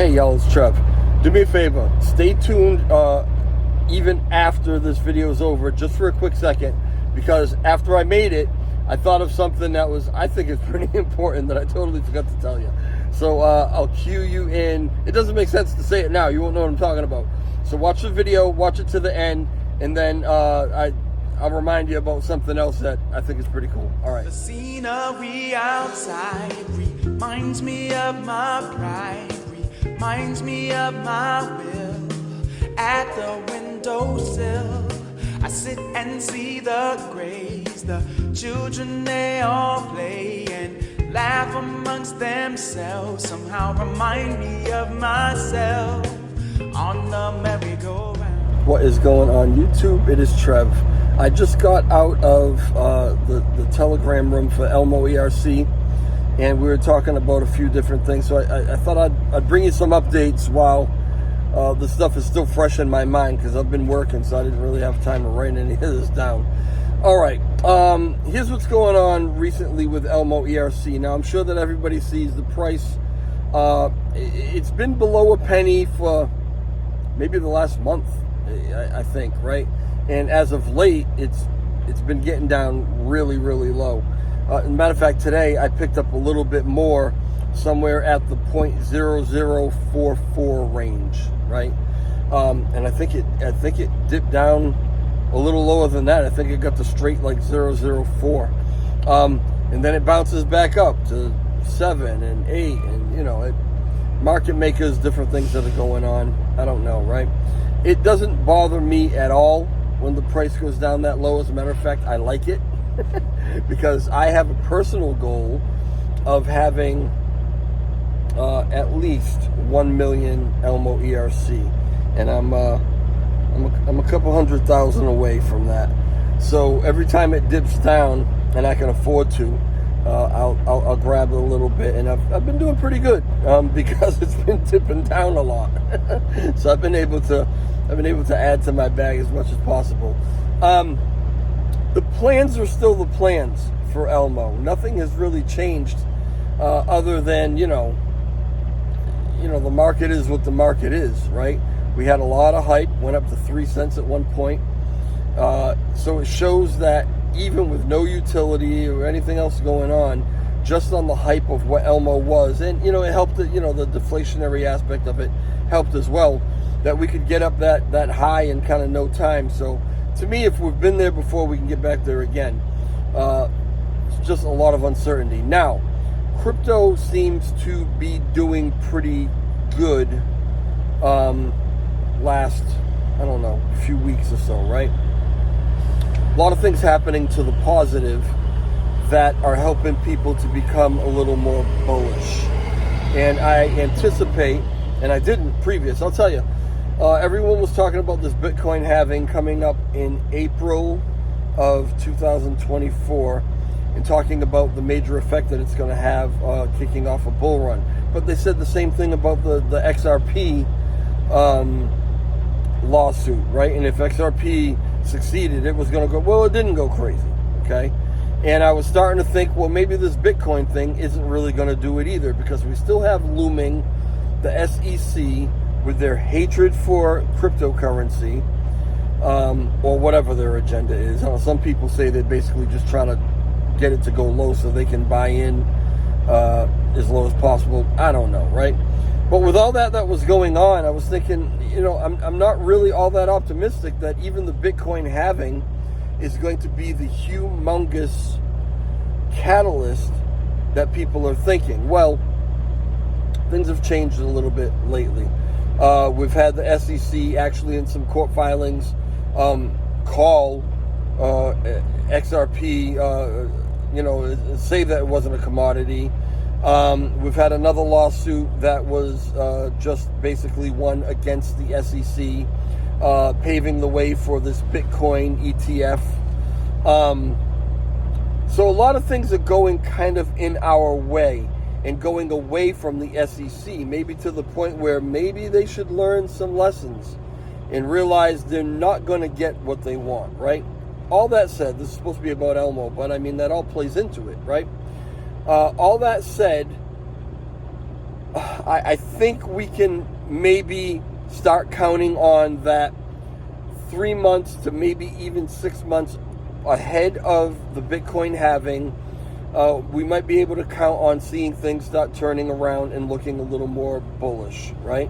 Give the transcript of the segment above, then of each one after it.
Hey y'all, it's Trev. Do me a favor, stay tuned even after this video is over, just for a quick second, because after I made it, I thought of something that I think is pretty important that I totally forgot to tell you. So I'll cue you in. It doesn't make sense to say it now, you won't know what I'm talking about. So watch the video, watch it to the end, and then I'll remind you about something else that I think is pretty cool. All right. The scenery outside reminds me of my pride, reminds me of my will. At the windowsill, I sit and see the grays, the children, they all play and laugh amongst themselves. Somehow remind me of myself on the merry-go-round. What is going on YouTube? It is Trev. I just got out of the Telegram room for ElmoERC, and we were talking about a few different things. So I thought I'd bring you some updates while the stuff is still fresh in my mind, because I've been working, so I didn't really have time to write any of this down. All right, here's what's going on recently with ElmoERC. Now, I'm sure that everybody sees the price. It's been below a penny for maybe the last month, I think, right? And as of late, it's been getting down really, really low. As a matter of fact, today I picked up a little bit more, somewhere at the 0.0044 range, right? And I think it dipped down a little lower than that. I think it got to straight like 0.004, and then it bounces back up to 7 and 8, and you know, market makers, different things that are going on. I don't know, right? It doesn't bother me at all when the price goes down that low. As a matter of fact, I like it because I have a personal goal of having at least 1 million ElmoERC, and I'm a couple 100,000 away from that. So every time it dips down, and I can afford to, I'll grab a little bit, and I've been doing pretty good because it's been dipping down a lot. So I've been able to add to my bag as much as possible. The plans are still the plans for Elmo. Nothing has really changed, other than you know the market is what the market is, right? We had a lot of hype, went up to 3 cents at one point. So it shows that even with no utility or anything else going on, just on the hype of what Elmo was, and it helped that the deflationary aspect of it helped as well, that we could get up that high in kind of no time. So to me, if we've been there before, we can get back there again. It's just a lot of uncertainty. Now, crypto seems to be doing pretty good last, I don't know, few weeks or so, right? A lot of things happening to the positive that are helping people to become a little more bullish. And I anticipate, and I didn't previous, I'll tell you, everyone was talking about this Bitcoin halving coming up in April of 2024 and talking about the major effect that it's going to have kicking off a bull run. But they said the same thing about the XRP lawsuit, right? And if XRP succeeded, it was going to go, well, it didn't go crazy, okay? And I was starting to think, well, maybe this Bitcoin thing isn't really going to do it either, because we still have looming the SEC with their hatred for cryptocurrency, or whatever their agenda is. Some people say they're basically just trying to get it to go low so they can buy in as low as possible. I don't know, right? But with all that was going on, I was thinking, I'm not really all that optimistic that even the Bitcoin halving is going to be the humongous catalyst that people are thinking. Well, things have changed a little bit lately. We've had the SEC actually in some court filings call XRP, say that it wasn't a commodity. We've had another lawsuit that was just basically one against the SEC, paving the way for this Bitcoin ETF. So a lot of things are going kind of in our way and going away from the SEC, maybe to the point where maybe they should learn some lessons and realize they're not going to get what they want, right? All that said, this is supposed to be about Elmo, but I mean, that all plays into it, right? All that said, I think we can maybe start counting on that 3 months to maybe even 6 months ahead of the Bitcoin halving. We might be able to count on seeing things start turning around and looking a little more bullish, right?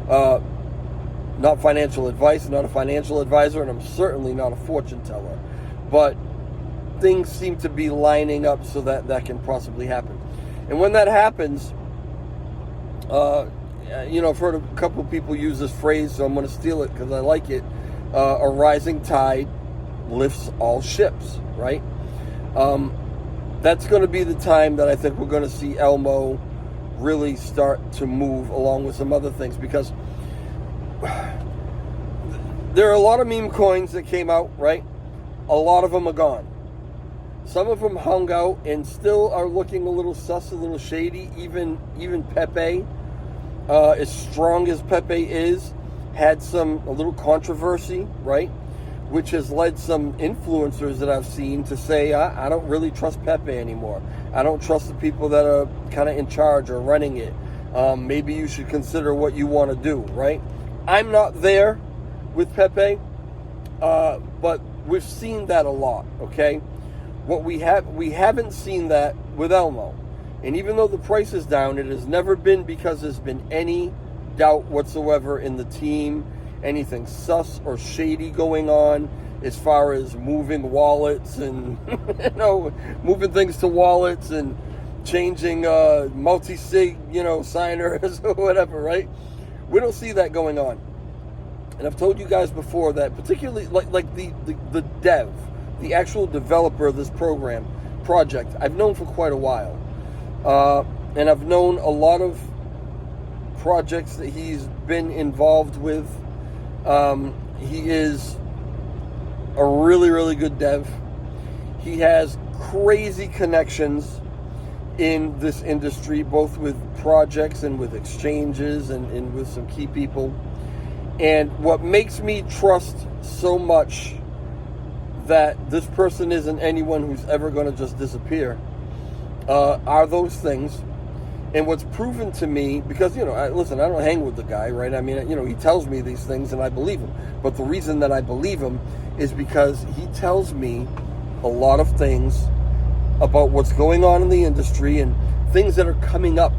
Not financial advice, not a financial advisor, and I'm certainly not a fortune teller. But things seem to be lining up so that that can possibly happen. And when that happens, I've heard a couple of people use this phrase, so I'm going to steal it because I like it. A rising tide lifts all ships, right? That's going to be the time that I think we're going to see Elmo really start to move along with some other things, because there are a lot of meme coins that came out, right? A lot of them are gone. Some of them hung out and still are looking a little sus, a little shady. Even Pepe, as strong as Pepe is, had a little controversy, right? Which has led some influencers that I've seen to say, I don't really trust Pepe anymore. I don't trust the people that are kind of in charge or running it. Maybe you should consider what you want to do, right? I'm not there with Pepe, but we've seen that a lot, okay? What we haven't seen that with Elmo. And even though the price is down, it has never been because there's been any doubt whatsoever in the team, anything sus or shady going on as far as moving wallets and moving things to wallets and changing multi-sig signers or whatever, right? We don't see that going on. And I've told you guys before that, particularly like the dev, the actual developer of this project, I've known for quite a while. And I've known a lot of projects that he's been involved with. He is a really, really good dev. He has crazy connections in this industry, both with projects and with exchanges and with some key people. And what makes me trust so much that this person isn't anyone who's ever going to just disappear are those things. And what's proven to me, because, I don't hang with the guy, right? I mean, he tells me these things and I believe him. But the reason that I believe him is because he tells me a lot of things about what's going on in the industry and things that are coming up.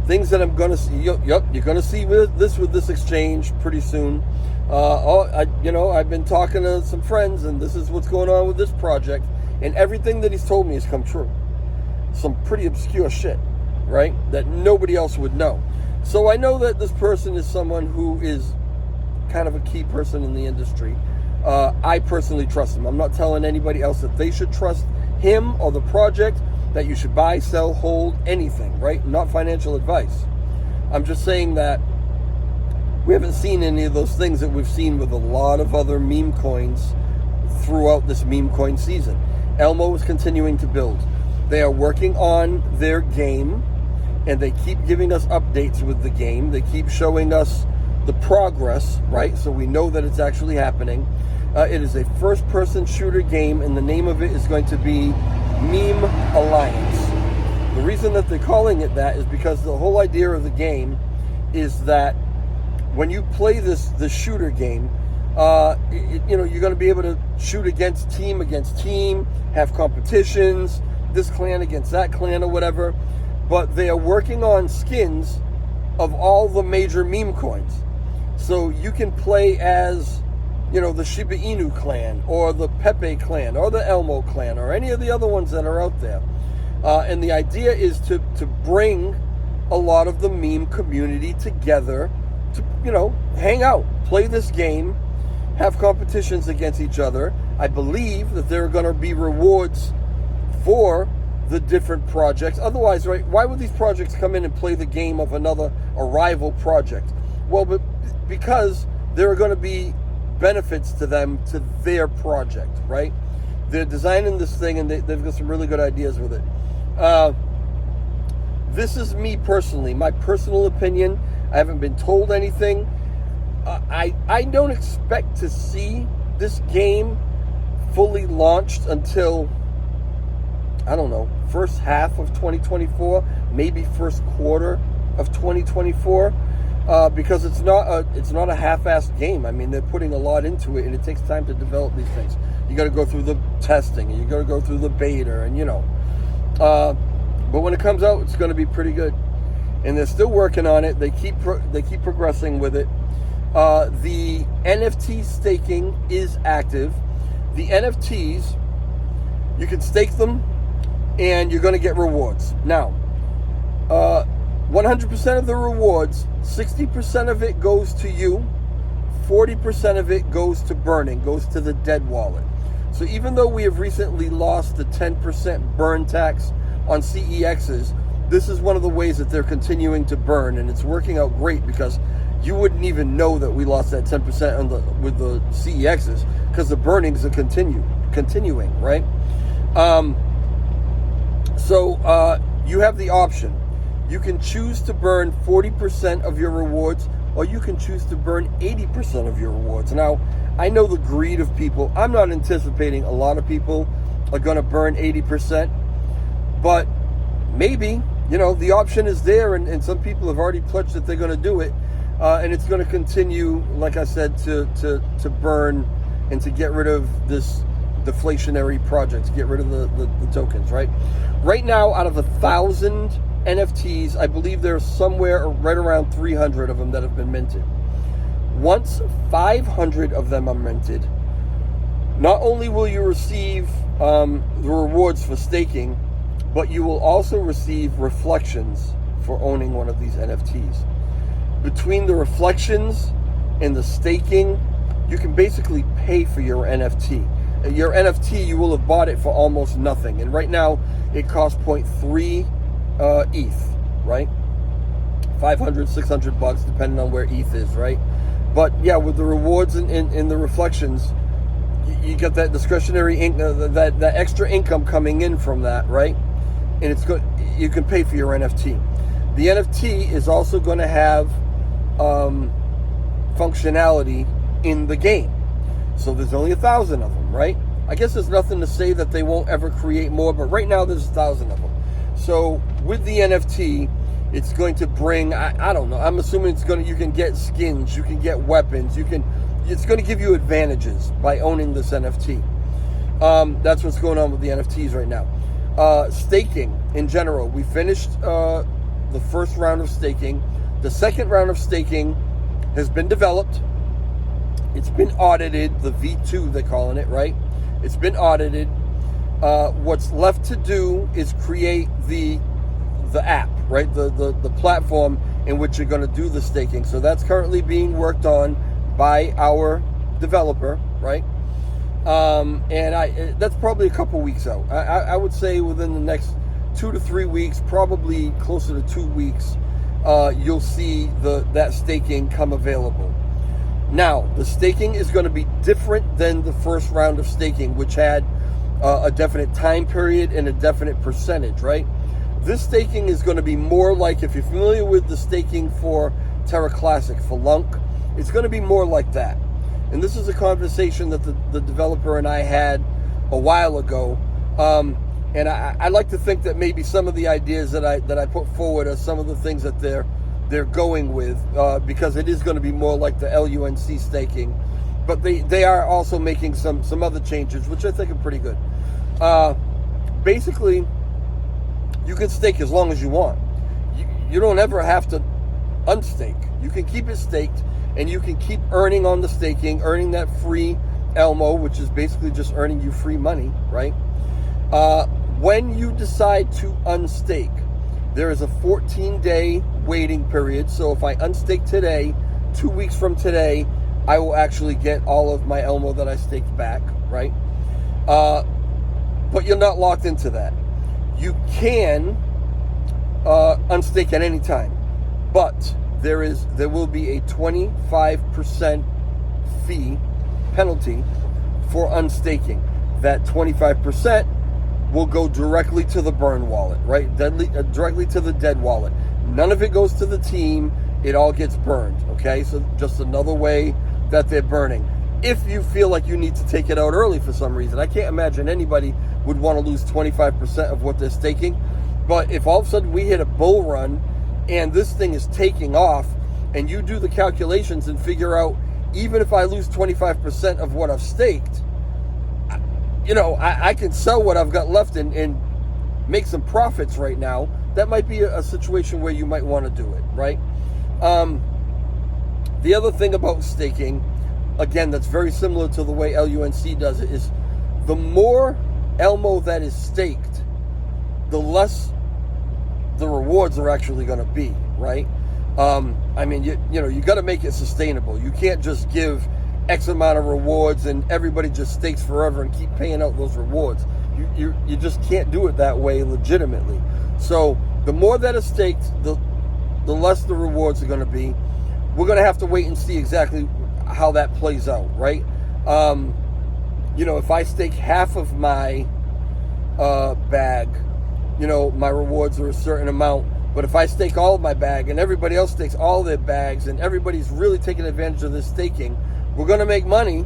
Things that I'm going to see. You're going to see with this exchange pretty soon. I've been talking to some friends and this is what's going on with this project. And everything that he's told me has come true. Some pretty obscure shit, right? That nobody else would know. So I know that this person is someone who is kind of a key person in the industry. I personally trust him. I'm not telling anybody else that they should trust him or the project, that you should buy, sell, hold, anything, right? Not financial advice. I'm just saying that we haven't seen any of those things that we've seen with a lot of other meme coins throughout this meme coin season. Elmo is continuing to build. They are working on their game, and they keep giving us updates with the game. They keep showing us the progress, right? So we know that it's actually happening. It is a first-person shooter game, and the name of it is going to be Meme Alliance. The reason that they're calling it that is because the whole idea of the game is that when you play this shooter game, you're going to be able to shoot against team, have competitions, this clan against that clan or whatever. But they are working on skins of all the major meme coins. So you can play as, the Shiba Inu clan or the Pepe clan or the Elmo clan or any of the other ones that are out there. And the idea is to bring a lot of the meme community together to, hang out, play this game, have competitions against each other. I believe that there are going to be rewards for the different projects. Otherwise, right, why would these projects come in and play the game of a rival project? Well, but because there are going to be benefits to them, to their project, right? They're designing this thing and they've got some really good ideas with it. This is me personally, my personal opinion. I haven't been told anything. I don't expect to see this game fully launched until, I don't know, first half of 2024, maybe first quarter of 2024 because it's not a half-assed game. I mean, they're putting a lot into it, and it takes time to develop these things. You got to go through the testing, and you got to go through the beta, and but when it comes out, it's going to be pretty good. And they're still working on it. They keep progressing with it. The NFT staking is active. The NFTs, you can stake them, and you're going to get rewards. Now, 100% of the rewards, 60% of it goes to you, 40% of it goes to burning, goes to the dead wallet. So even though we have recently lost the 10% burn tax on CEXs, this is one of the ways that they're continuing to burn, and it's working out great because you wouldn't even know that we lost that 10% with the CEXs because the burnings are continuing, right? So you have the option. You can choose to burn 40% of your rewards, or you can choose to burn 80% of your rewards. Now, I know the greed of people. I'm not anticipating a lot of people are going to burn 80%, but maybe, the option is there, and some people have already pledged that they're going to do it, and it's going to continue, like I said, to burn and to get rid of this deflationary project, to get rid of the tokens, right? Right now, out of 1,000 NFTs, I believe there's somewhere right around 300 of them that have been minted. Once 500 of them are minted, not only will you receive the rewards for staking, but you will also receive reflections for owning one of these NFTs. Between the reflections and the staking, you can basically pay for your NFT. Your NFT, you will have bought it for almost nothing. And right now, it costs 0.3 ETH, right? 500, 600 bucks, depending on where ETH is, right? But yeah, with the rewards and the reflections, you get that discretionary that extra income coming in from that, right? And it's good. You can pay for your NFT. The NFT is also going to have functionality in the game. So there's only 1,000 of them, right? I guess there's nothing to say that they won't ever create more, but right now there's 1,000 of them. So with the NFT, it's going to bring, I don't know, I'm assuming you can get skins, you can get weapons, it's going to give you advantages by owning this NFT. That's what's going on with the NFTs right now. Staking in general, we finished the first round of staking. The second round of staking has been developed. It's been audited, the V2 they're calling it, right? It's been audited. What's left to do is create the app, right? The platform in which you're going to do the staking. So that's currently being worked on by our developer, right? And that's probably a couple weeks out. I would say within the next 2 to 3 weeks, probably closer to 2 weeks, you'll see that staking come available. Now, the staking is going to be different than the first round of staking, which had a definite time period and a definite percentage, right? This staking is going to be more like, if you're familiar with the staking for Terra Classic, for Lunk, it's going to be more like that. And this is a conversation that the developer and I had a while ago. And I like to think that maybe some of the ideas that I put forward are some of the things that they're going with, because it is going to be more like the LUNC staking. But they are also making some other changes, which I think are pretty good. Basically, you can stake as long as you want. You don't ever have to unstake. You can keep it staked, and you can keep earning on the staking, earning that free Elmo, which is basically just earning you free money, right? When you decide to unstake, there is a 14-day waiting period. So if I unstake today, 2 weeks from today, I will actually get all of my Elmo that I staked back, right? But you're not locked into that. You can unstake at any time, but there will be a 25% fee penalty for unstaking. That 25% will go directly to the burn wallet, right? Directly to the dead wallet. None of it goes to the team. It all gets burned, okay? So just another way that they're burning. If you feel like you need to take it out early for some reason, I can't imagine anybody would want to lose 25% of what they're staking. But if all of a sudden we hit a bull run and this thing is taking off, and you do the calculations and figure out, even if I lose 25% of what I've staked, I can sell what I've got left and make some profits right now. That might be a situation where you might want to do it, right? The other thing about staking, again, that's very similar to the way LUNC does it, is the more Elmo that is staked, the less the rewards are actually going to be, right? You got to make it sustainable. You can't just give X amount of rewards and everybody just stakes forever and keep paying out those rewards. You just can't do it that way legitimately. So the more that is staked, the less the rewards are going to be. We're going to have to wait and see exactly how that plays out, right? If I stake half of my bag, my rewards are a certain amount. But if I stake all of my bag and everybody else stakes all their bags and everybody's really taking advantage of this staking, we're going to make money,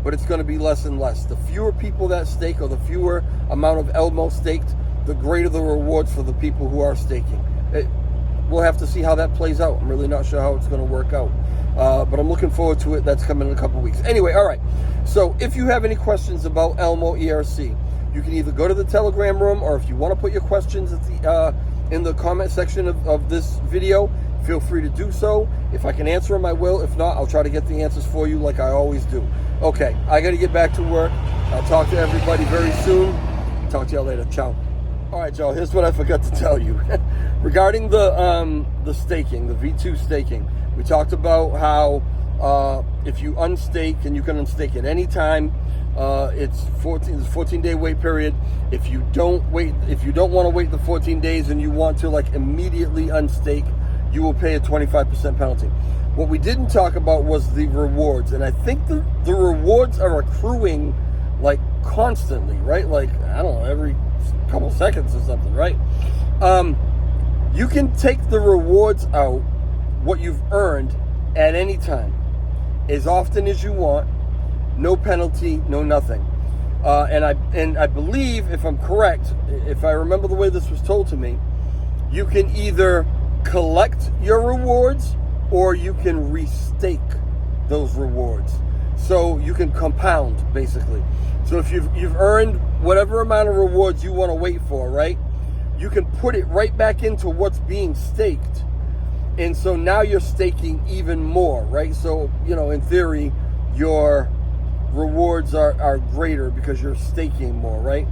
but it's going to be less and less. The fewer people that stake, or the fewer amount of Elmo staked, the greater the rewards for the people who are staking. We'll have to see how that plays out. I'm really not sure how it's going to work out. But I'm looking forward to it. That's coming in a couple weeks. Anyway, all right. So if you have any questions about ElmoERC, you can either go to the Telegram room, or if you want to put your questions at in the comment section of this video, feel free to do so. If I can answer them, I will. If not, I'll try to get the answers for you like I always do. Okay, I got to get back to work. I'll talk to everybody very soon. Talk to y'all later. Ciao. All right, y'all, here's what I forgot to tell you. Regarding the staking, the V2 staking, we talked about how if you unstake, and you can unstake at any time, it's 14-day wait period. If you don't want to wait the 14 days and you want to immediately unstake, you will pay a 25% penalty. What we didn't talk about was the rewards, and I think the rewards are accruing constantly, right? I don't know, every couple seconds or something, right? You can take the rewards out, what you've earned, at any time, as often as you want. No penalty, no nothing. And I believe, if I'm correct, if I remember the way this was told to me, you can either collect your rewards or you can restake those rewards. So you can compound, basically. So if you've earned whatever amount of rewards you want to wait for, right? You can put it right back into what's being staked. And so now you're staking even more, right? So, in theory, your rewards are greater because you're staking more, right?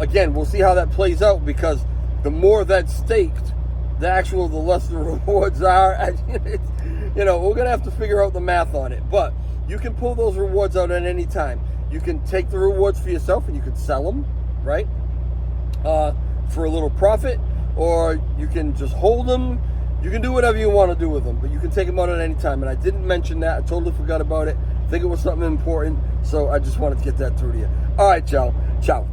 Again, we'll see how that plays out, because the more that's staked, the less the rewards are. We're going to have to figure out the math on it. But you can pull those rewards out at any time. You can take the rewards for yourself and you can sell them, right? For a little profit, or you can just hold them. You can do whatever you want to do with them, but you can take them out at any time. And I didn't mention that. I totally forgot about it. I think it was something important, so I just wanted to get that through to you. All right, y'all. Ciao.